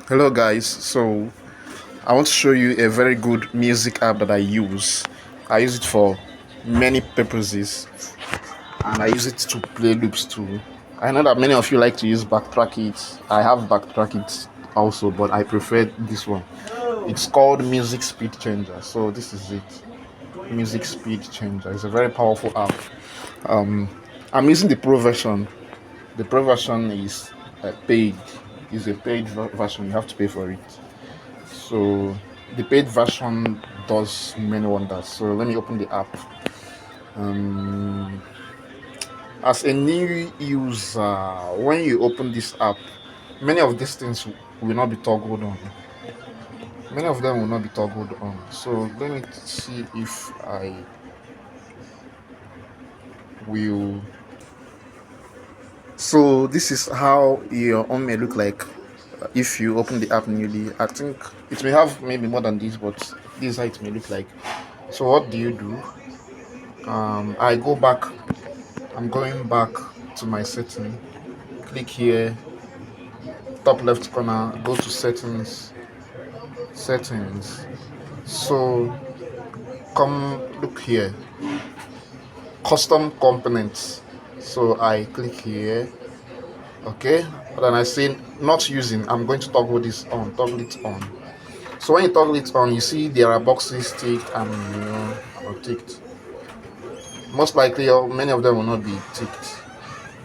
Hello guys, so I want to show you a very good music app that I use. I use it for many purposes and I use it to play loops too. I know that many of you like to use Backtrack It. I have Backtrack It also, but I prefer this one. It's called Music Speed Changer. So this is it. Music Speed Changer. It's a very powerful app. Um, I'm using the pro version. The pro version is paid. Is a paid version. You have to pay for it. So the paid version does many wonders. So let me open the app. Um, as a new user, when you open this app, many of these things will not be toggled on. Many of them will not be toggled on. So let me see if I will. So this is how your home may look like if you open the app newly. I think it may have maybe more than this, but this is how it may look like. So what do you do? I go back. I'm going back to my setting. Click here, top left corner, go to settings. Settings. So come look here, custom components. So I click here. Okay. Then I say not using. I'm going to toggle this on. Toggle it on. So when you toggle it on, you see there are boxes ticked and not ticked. Most likely, many of them will not be ticked.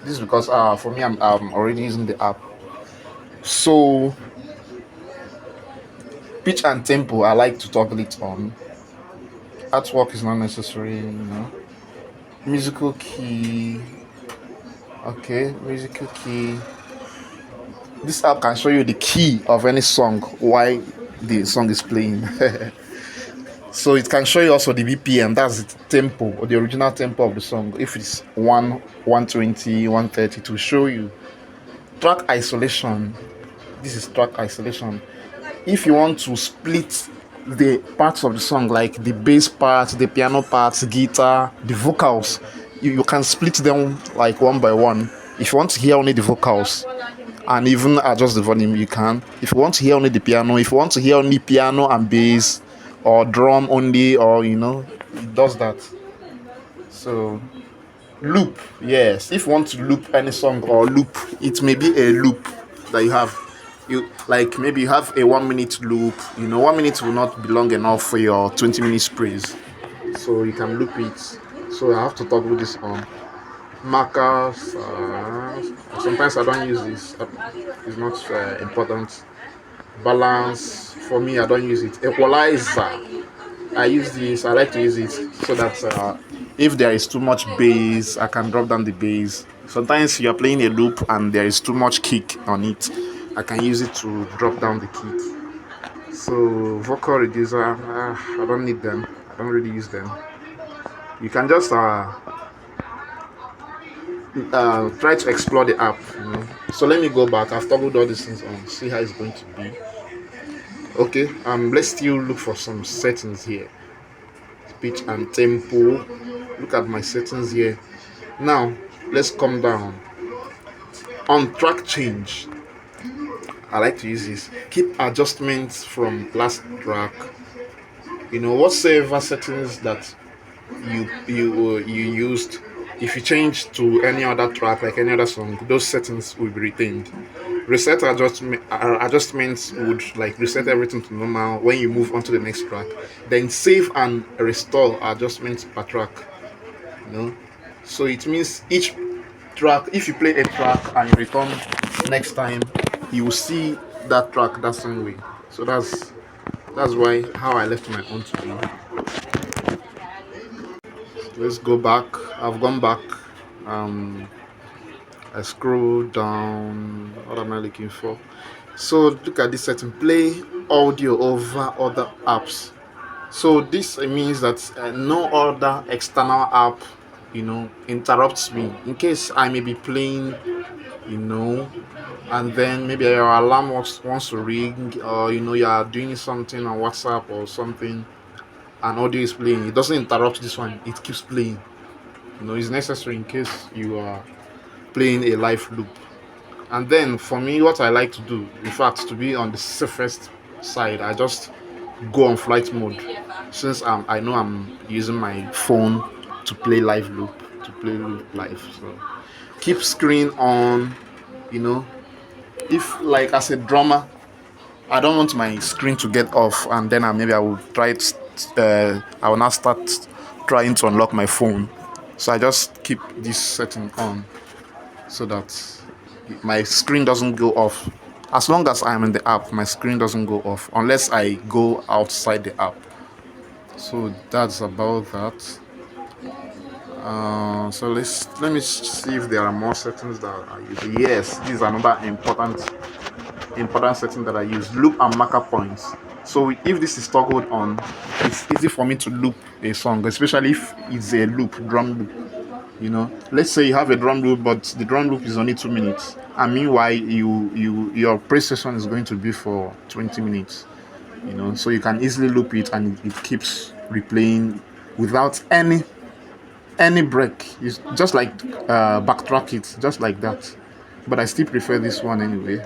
This is because for me, I'm already using the app. So pitch and tempo, I like to toggle it on. Artwork is not necessary. Musical key. Okay, musical key. This app can show you the key of any song while the song is playing. So it can show you also the BPM, that's the tempo or the original tempo of the song. If it's 120, 130 to show you. Track isolation. This is track isolation. If you want to split the parts of the song, like the bass parts, the piano parts, guitar, the vocals, you can split them like one by one. If you want to hear only the vocals and even adjust the volume, you can. If you want to hear only the piano, if you want to hear only piano and bass or drum only, or it does that. So loop, yes, if you want to loop any song or loop, it may be a loop that you have. You like maybe you have a 1 minute loop. 1 minute will not be long enough for your 20 minutes praise, so you can loop it. So I have to toggle this on. Markers, sometimes I don't use this. It's not important. Balance, for me, I don't use it. Equalizer, I use this. I like to use it so that if there is too much bass, I can drop down the bass. Sometimes you're playing a loop and there is too much kick on it, I can use it to drop down the kick. So vocal reducer, I don't need them. I don't really use them. You can just try to explore the app. So let me go back. I've toggled all these things on. See how it's going to be. Okay. Let's still look for some settings here. Pitch and tempo. Look at my settings here. Now let's come down on track change. I like to use this. Keep adjustments from last track. Whatsoever settings that you used, if you change to any other track, like any other song, those settings will be retained. Reset adjustments would like reset everything to normal when you move on to the next track. Then save and restore adjustments per track. you know so it means each track, if you play a track and you return next time, you will see that track that same way. So that's why how I left my own to be. Let's go back. I've gone back. I scroll down. What am I looking for? So look at this setting, play audio over other apps. So this means that no other external app interrupts me in case I may be playing, you know and then maybe your alarm wants to ring, or you are doing something on WhatsApp or something, and audio is playing. It doesn't interrupt this one, it keeps playing. It's necessary in case you are playing a live loop. And then for me, what I like to do, in fact, to be on the safest side, I just go on flight mode. Since I know I'm using my phone to play loop live. So keep screen on, you know. If like as a drummer, I don't want my screen to get off, and then maybe I will try it. I will now start trying to unlock my phone. So I just keep this setting on so that my screen doesn't go off. As long as I'm in the app, my screen doesn't go off unless I go outside the app. So that's about that. So let me see if there are more settings that I use. Yes, this is another important setting that I use: loop and marker points. So if this is toggled on, it's easy for me to loop a song, especially if it's a loop, drum loop. Let's say you have a drum loop, but the drum loop is only 2 minutes, and meanwhile your praise session is going to be for 20 minutes. So you can easily loop it, and it keeps replaying without any break. It's just like backtrack it, just like that. But I still prefer this one anyway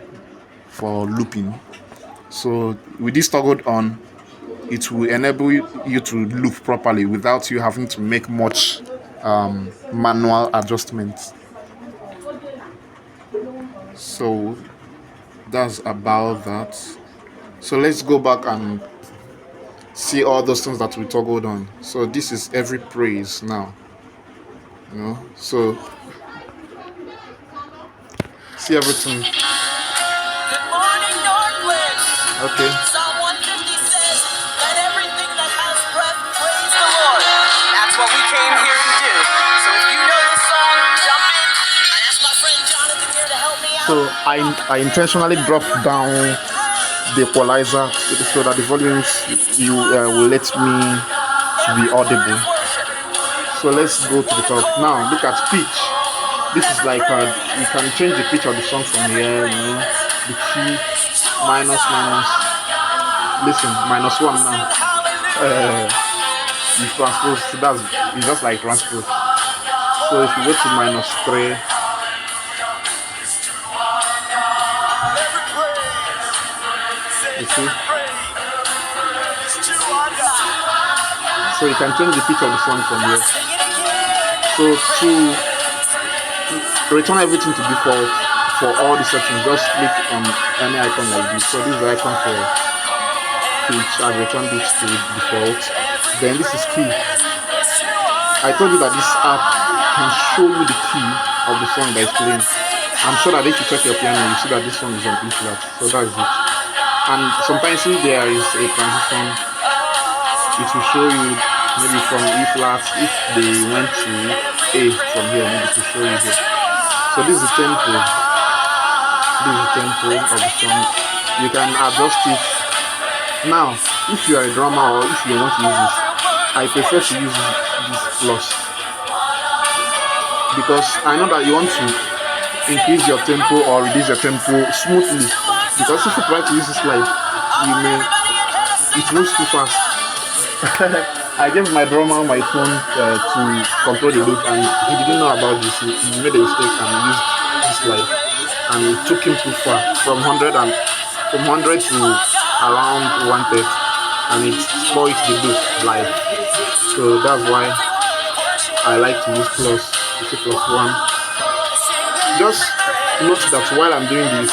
for looping. So with this toggled on, it will enable you to loop properly without you having to make much manual adjustments. So that's about that. So let's go back and see all those things that we toggled on. So this is every praise now. So see everything. Good morning, Northwich. Okay. Psalm 150 says, "Let everything that has breath praise the Lord." That's what we came here to do. So if you know this song, jump in. I asked my friend Jonathan here to help me out. So I intentionally dropped down the equalizer so that the volumes will let me to be audible. So let's go to the top. Now look at pitch. This is like you can change the pitch of the song from here. The key minus. Listen, -1 now. You transpose. So it's just like transpose. So if you go to -3. You see? So you can change the pitch of the song from here. So to return everything to default for all the settings, just click on any icon like this. So this is the icon for pitch. I've returned it to default. Then this is key. I told you that this app can show you the key of the song that is playing. I'm sure that if you check your piano, you see that this song is on E flat. So that's it. And sometimes if there is a transition, it will show you maybe from E flat. If they went to A from here, maybe to show you here. So this is the tempo. This is the tempo of the song. You can adjust it. Now, if you are a drummer or if you want to use this, I prefer to use this plus, because I know that you want to increase your tempo or reduce your tempo smoothly. Because if you try to use this live, it moves too fast. I gave my drummer my phone to control the loop, and he didn't know about this. He made a mistake and used this live, and it took him too far from 100 to around 130, and it spoiled the loop live. So that's why I like to use plus. You see +1. Just note that while I'm doing this,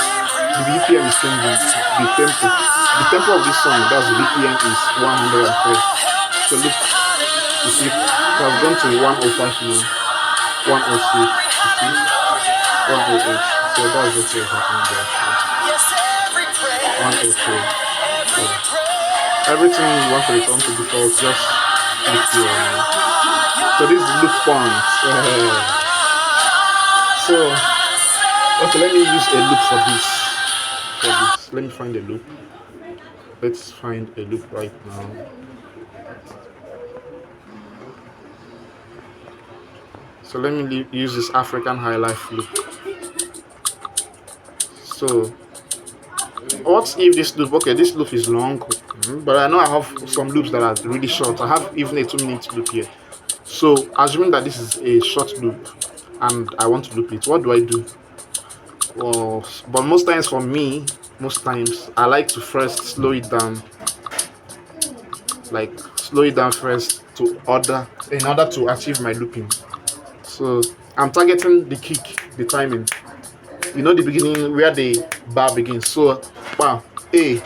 the BPM is changing. The tempo of this song, that's the BPM is 103. So look, you see, it has gone to 105 now, 106, you see, 108. So that's what is happening there. 103. So everything you want to return to default, just click here. So this is loop point. So okay, let me use a loop for this. Let me find a loop. Let's find a loop right now. So let me use this African high life loop. So what if this loop? Okay, this loop is long, but I know I have some loops that are really short. I have even a 2-minute loop here. So assuming that this is a short loop and I want to loop it, what do I do? Well, but most times for me, most times I like to first slow it down, like slow it down first to order in order to achieve my looping. So I'm targeting the kick, the timing. You know the beginning where the bar begins. So wow, A.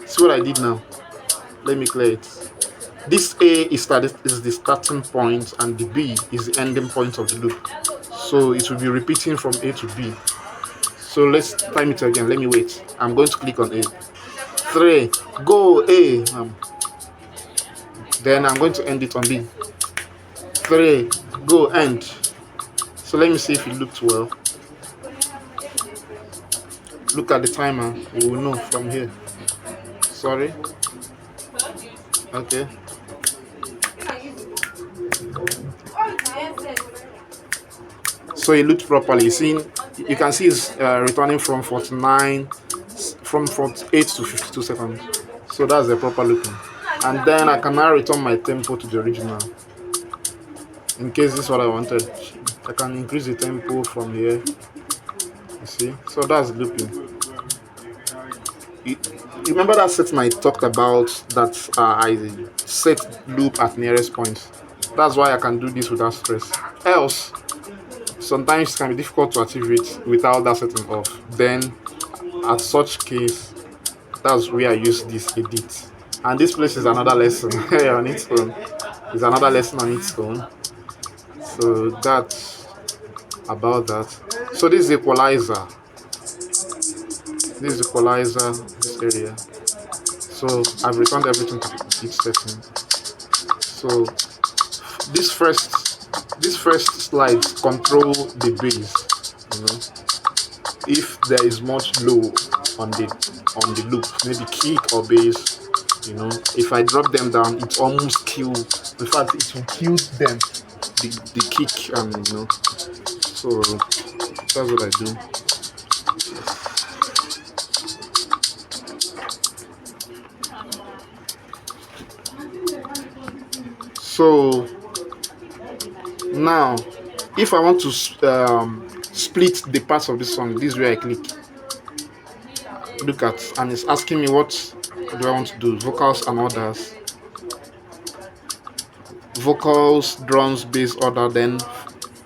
See what I did now? Let me clear it. This A is the starting point and the B is the ending point of the loop. So it will be repeating from A to B. So let's time it again. Let me wait. I'm going to click on A. 3, go A. Then I'm going to end it on B. 3, go end. So let me see if it looked well. Look at the timer. We will know from here. Sorry. Okay. So it looked properly. You can see it's returning from 49, from 48 to 52 seconds. So that's the proper looping. And then I can now return my tempo to the original. In case this is what I wanted, I can increase the tempo from here. You see? So that's looping. You remember that setting I talked about that I set loop at nearest point? That's why I can do this without stress. Else, sometimes it can be difficult to achieve it without that setting off. Then, at such case, that's where I use this edit. And this place is another lesson on its own. It's another lesson on its own. So that's about that. So this is equalizer. This is equalizer, this area. So I've returned everything to each setting. So this first slide control the bass. You know, if there is much low on the loop, maybe kick or bass. You know, if I drop them down, it almost kills. In fact, it will kill them. The kick, and you know. So that's what I do. So now, if I want to split the parts of this song, this is where I click. Look at, and it's asking me what do I want to do, vocals and others. Vocals, drums, bass, order. Then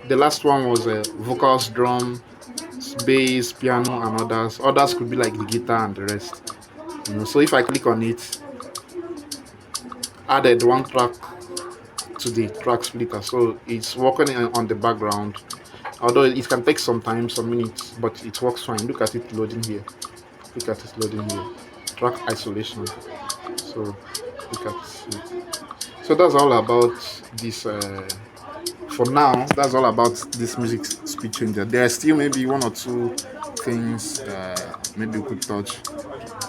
the last one was vocals, drum, bass, piano, and others. Others could be like the guitar and the rest. You know, so if I click on it, added one track to the track splitter, so it's working on the background. Although it can take some time, some minutes, but it works fine. Look at it loading here. Look at it loading here. Track isolation. So look at it. So that's all about this. For now, that's all about this music speed changer. There are still maybe one or two things maybe we could touch,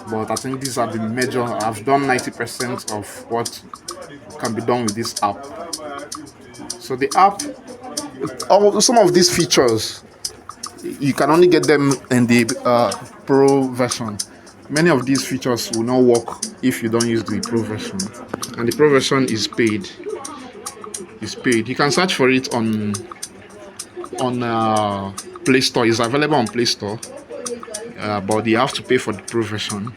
but I think these are the major. I've done 90% of what can be done with this app. So the app, some of these features, you can only get them in the pro version. Many of these features will not work if you don't use the pro version, and the pro version is paid. It's paid. You can search for it on Play Store. It's available on Play Store, but you have to pay for the pro version.